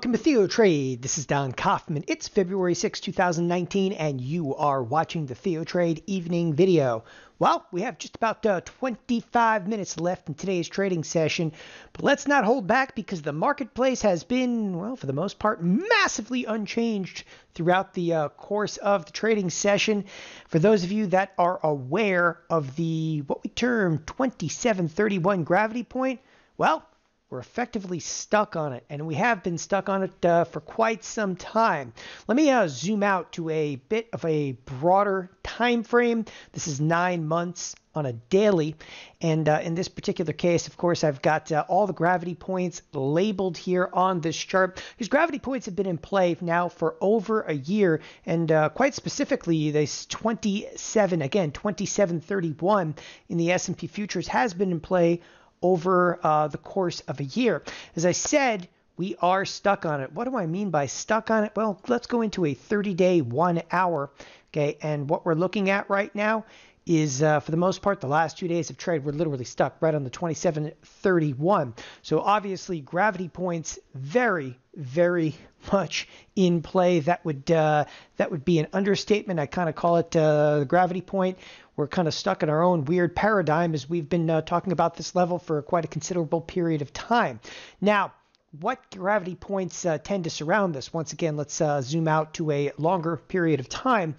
Welcome to TheoTrade. This is Don Kaufman. It's February 6, 2019, and you are watching the TheoTrade evening video. Well, we have just about 25 minutes left in today's trading session, but let's not hold back because the marketplace has been, well, for the most part, massively unchanged throughout the course of the trading session. For those of you that are aware of the, what we term 2731 gravity point, well, we're effectively stuck on it, and we have been stuck on it for quite some time. Let me zoom out to a bit of a broader time frame. This is 9 months on a daily, and in this particular case, of course, I've got all the gravity points labeled here on this chart. These gravity points have been in play now for over a year, and quite specifically, this 2731 in the S&P futures has been in play over the course of a year. As I said, we are stuck on it. What do I mean by stuck on it? Well, let's go into a 30-day, 1 hour. Okay, and what we're looking at right now is, for the most part, the last 2 days of trade, we're literally stuck right on the 2731. So obviously, gravity points very, very much in play. That would be an understatement. I kind of call it the gravity point. We're kind of stuck in our own weird paradigm as we've been talking about this level for quite a considerable period of time. Now, what gravity points tend to surround this? Once again, let's zoom out to a longer period of time.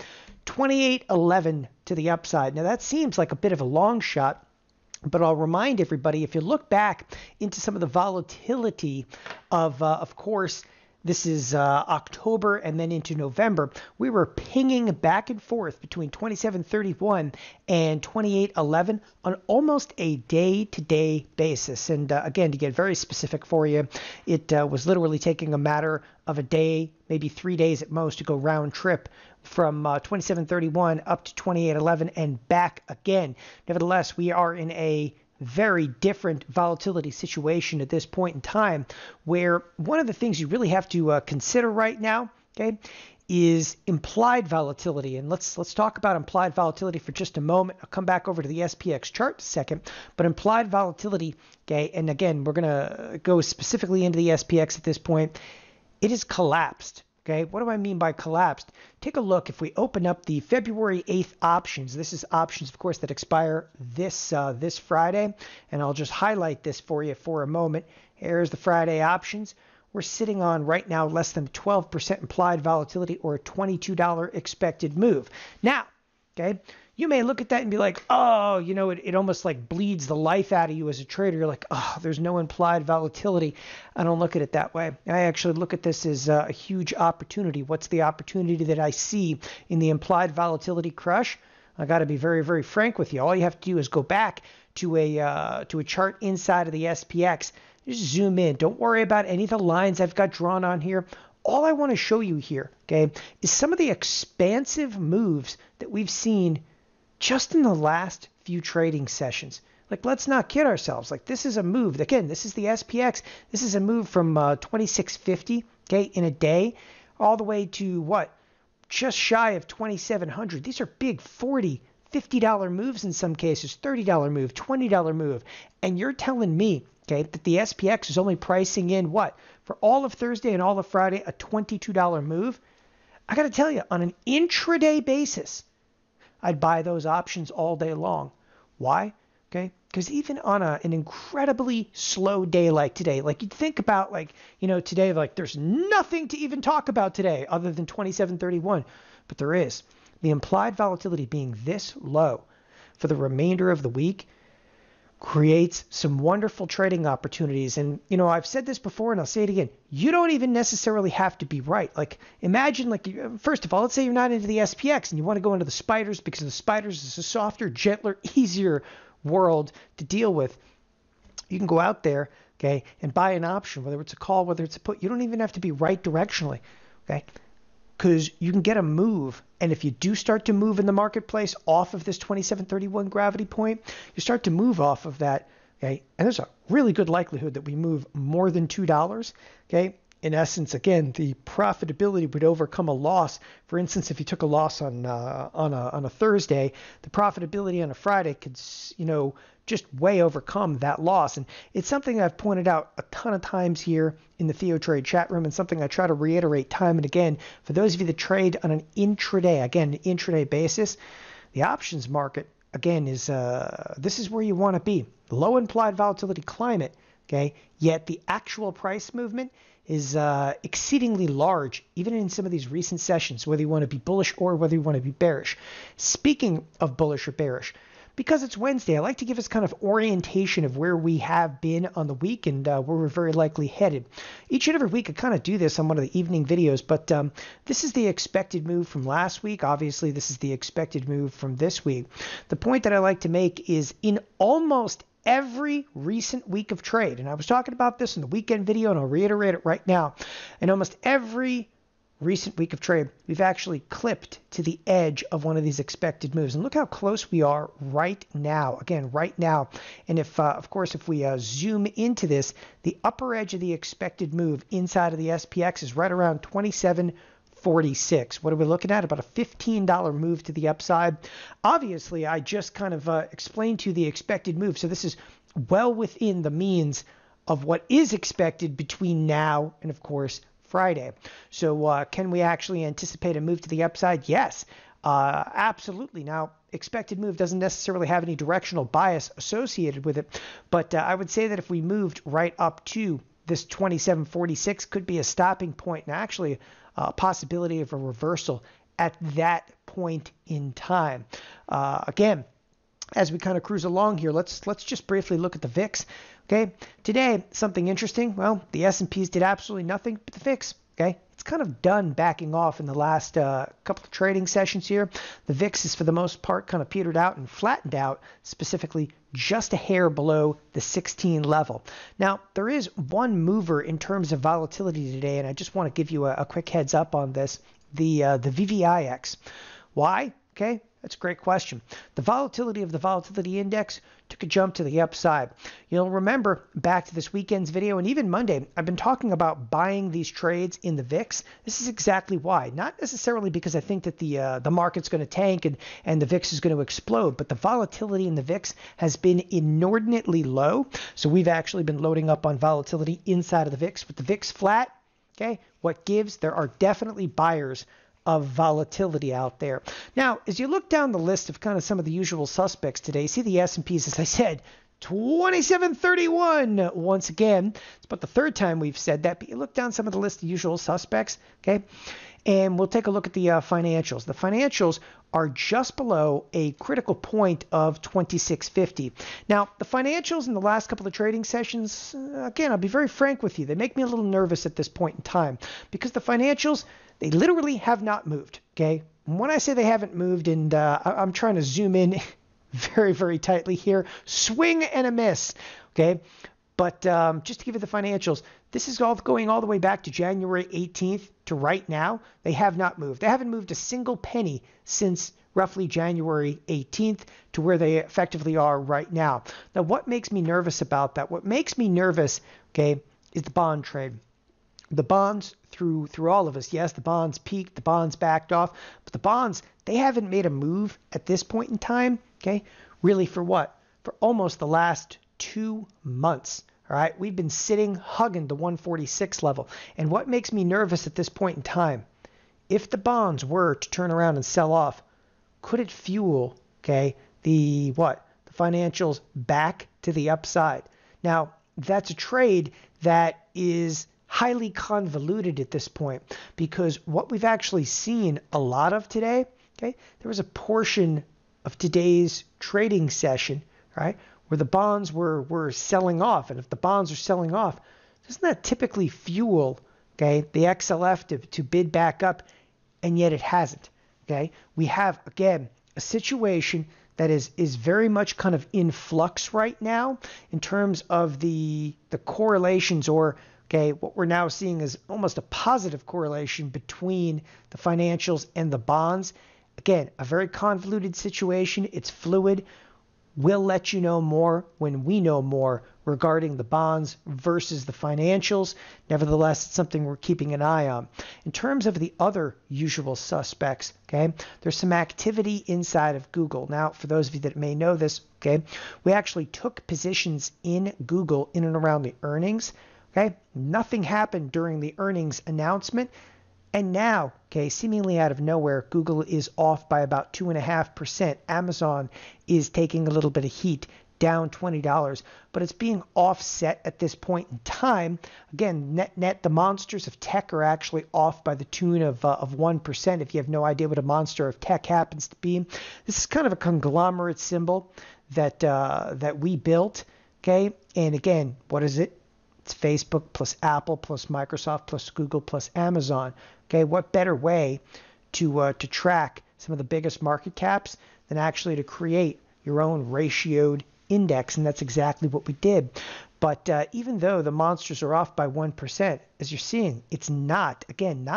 2811 to the upside. Now, that seems like a bit of a long shot, but I'll remind everybody, if you look back into some of the volatility of course, this is October and then into November, we were pinging back and forth between 2731 and 2811 on almost a day-to-day basis. And again, to get very specific for you, it was literally taking a matter of a day, maybe 3 days at most, to go round trip from 2731 up to 2811 and back again. Nevertheless, we are in a very different volatility situation at this point in time, where one of the things you really have to consider right now, okay, is implied volatility. And let's talk about implied volatility for just a moment. I'll come back over to the SPX chart in a second, but implied volatility, okay, and again, we're going to go specifically into the SPX at this point. It has collapsed. Okay, what do I mean by collapsed? Take a look. If we open up the February 8th options, this is options, of course, that expire this Friday, and I'll just highlight this for you for a moment. Here's the Friday options. We're sitting on right now less than 12% implied volatility, or a $22 expected move. Now, okay, you may look at that and be like, oh, you know, it almost like bleeds the life out of you as a trader. You're like, oh, there's no implied volatility. I don't look at it that way. I actually look at this as a huge opportunity. What's the opportunity that I see in the implied volatility crush? I got to be very, very frank with you. All you have to do is go back to a chart inside of the SPX. Just zoom in. Don't worry about any of the lines I've got drawn on here. All I want to show you here, okay, is some of the expansive moves that we've seen just in the last few trading sessions. Like, let's not kid ourselves. Like, this is a move. Again, this is the SPX. This is a move from 2650, okay, in a day, all the way to what? Just shy of 2700. These are big $40, $50 moves in some cases, $30 move, $20 move. And you're telling me, okay, that the SPX is only pricing in what? For all of Thursday and all of Friday, a $22 move? I got to tell you, on an intraday basis, I'd buy those options all day long. Why? Okay, because even on an incredibly slow day like today, like you'd think about, like, you know, today, like there's nothing to even talk about today other than 2731, but there is. The implied volatility being this low for the remainder of the week creates some wonderful trading opportunities. And, you know, I've said this before and I'll say it again. You don't even necessarily have to be right. Like, imagine, like, first of all, let's say you're not into the SPX and you want to go into the spiders because the spiders is a softer, gentler, easier world to deal with. You can go out there, okay, and buy an option, whether it's a call, whether it's a put. You don't even have to be right directionally, okay, because you can get a move. And if you do start to move in the marketplace off of this 2731 gravity point, you start to move off of that, okay? And there's a really good likelihood that we move more than $2, okay? in essence, again, the profitability would overcome a loss. For instance, if you took a loss on a Thursday, the profitability on a Friday could, just way overcome that loss. And it's something I've pointed out a ton of times here in the TheoTrade chat room, and something I try to reiterate time and again. For those of you that trade on an intraday basis, the options market, again, is this is where you want to be. Low implied volatility climate, okay? Yet the actual price movement is exceedingly large, even in some of these recent sessions, whether you want to be bullish or whether you want to be bearish. Speaking of bullish or bearish, because it's Wednesday, I like to give us kind of orientation of where we have been on the week and where we're very likely headed. Each and every week I kind of do this on one of the evening videos, but this is the expected move from last week. Obviously, this is the expected move from this week. The point that I like to make is in almost every recent week of trade, and I was talking about this in the weekend video, and I'll reiterate it right now, in almost every recent week of trade, we've actually clipped to the edge of one of these expected moves. And look how close we are right now. Again, right now. And if, of course, if we zoom into this, the upper edge of the expected move inside of the SPX is right around 27.46. What are we looking at? About a $15 move to the upside. Obviously, I just kind of explained to you the expected move. So this is well within the means of what is expected between now and, of course, Friday. So can we actually anticipate a move to the upside? Yes, absolutely. Now, expected move doesn't necessarily have any directional bias associated with it, but I would say that if we moved right up to this 27.46, could be a stopping point and actually a possibility of a reversal at that point in time. Again, as we kind of cruise along here, let's just briefly look at the VIX. Okay, today, something interesting. Well, the S&Ps did absolutely nothing, but the VIX, okay, it's kind of done backing off in the last couple of trading sessions here. The VIX is, for the most part, kind of petered out and flattened out, specifically just a hair below the 16 level. Now, there is one mover in terms of volatility today, and I just want to give you a quick heads up on this, the VVIX. Why? Okay, that's a great question. The volatility of the volatility index took a jump to the upside. You'll remember back to this weekend's video and even Monday, I've been talking about buying these trades in the VIX. This is exactly why. Not necessarily because I think that the market's going to tank and the VIX is going to explode, but the volatility in the VIX has been inordinately low. So we've actually been loading up on volatility inside of the VIX. With the VIX flat, okay, what gives? There are definitely buyers of volatility out there. Now, as you look down the list of kind of some of the usual suspects today, see the S&Ps, as I said, 27.31 once again. It's about the third time we've said that, but you look down some of the list of usual suspects, okay? And we'll take a look at the financials. The financials are just below a critical point of 26.50. Now, the financials in the last couple of trading sessions, again, I'll be very frank with you, they make me a little nervous at this point in time because the financials, they literally have not moved, okay? And when I say they haven't moved, and I'm trying to zoom in very, very tightly here, swing and a miss, okay? But just to give you the financials, this is all going all the way back to January 18th to right now. They have not moved. They haven't moved a single penny since roughly January 18th to where they effectively are right now. Now, what makes me nervous about that? What makes me nervous, okay, is the bond trade. The bonds through all of us. Yes, the bonds peaked, the bonds backed off, but the bonds, they haven't made a move at this point in time, okay? Really for what? For almost the last 2 months. All right, we've been sitting, hugging the 146 level. And what makes me nervous at this point in time, if the bonds were to turn around and sell off, could it fuel, okay, the financials back to the upside? Now, that's a trade that is highly convoluted at this point because what we've actually seen a lot of today, okay, there was a portion of today's trading session, right, where the bonds were selling off. And if the bonds are selling off, doesn't that typically fuel, okay, the XLF to bid back up? And yet it hasn't, okay? We have, again, a situation that is very much kind of in flux right now in terms of the correlations, or, okay, what we're now seeing is almost a positive correlation between the financials and the bonds. Again, a very convoluted situation. It's fluid. We'll let you know more when we know more regarding the bonds versus the financials. Nevertheless, it's something we're keeping an eye on. In terms of the other usual suspects, okay, there's some activity inside of Google. Now, for those of you that may know this, okay, we actually took positions in Google in and around the earnings. Okay, nothing happened during the earnings announcement. And now, okay, seemingly out of nowhere, Google is off by about 2.5%. Amazon is taking a little bit of heat, down $20, but it's being offset at this point in time. Again, net, the monsters of tech are actually off by the tune of 1%. If you have no idea what a monster of tech happens to be, this is kind of a conglomerate symbol that we built. Okay, and again, what is it? It's Facebook plus Apple plus Microsoft plus Google plus Amazon. Okay, what better way to track some of the biggest market caps than actually to create your own ratioed index? And that's exactly what we did. But even though the monsters are off by 1%, as you're seeing, it's not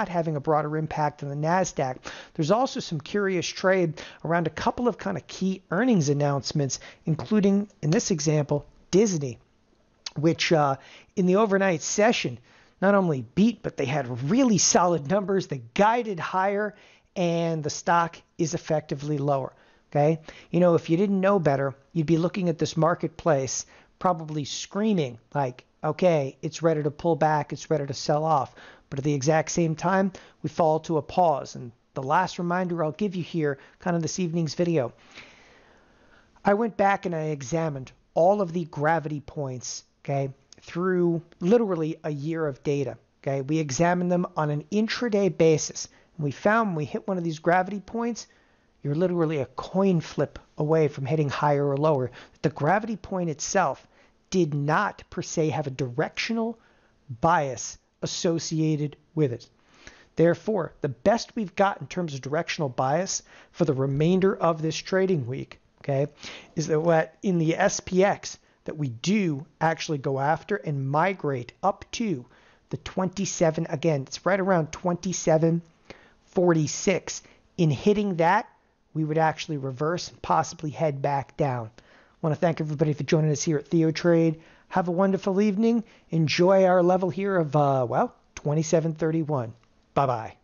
having a broader impact on the Nasdaq. There's also some curious trade around a couple of kind of key earnings announcements, including, in this example, Disney, which in the overnight session not only beat, but they had really solid numbers. They guided higher, and the stock is effectively lower. Okay, you know, if you didn't know better, you'd be looking at this marketplace probably screaming like, okay, it's ready to pull back, it's ready to sell off. But at the exact same time, we fall to a pause. And the last reminder I'll give you here, kind of this evening's video, I went back and I examined all of the gravity points, okay, through literally a year of data. Okay, we examined them on an intraday basis. And we found when we hit one of these gravity points, you're literally a coin flip away from hitting higher or lower. The gravity point itself did not per se have a directional bias associated with it. Therefore, the best we've got in terms of directional bias for the remainder of this trading week, okay, is that in the SPX that we do actually go after and migrate up to the 27, again, it's right around 27.46. In hitting that, we would actually reverse and possibly head back down. I want to thank everybody for joining us here at TheoTrade. Have a wonderful evening. Enjoy our level here of, 27.31. Bye-bye.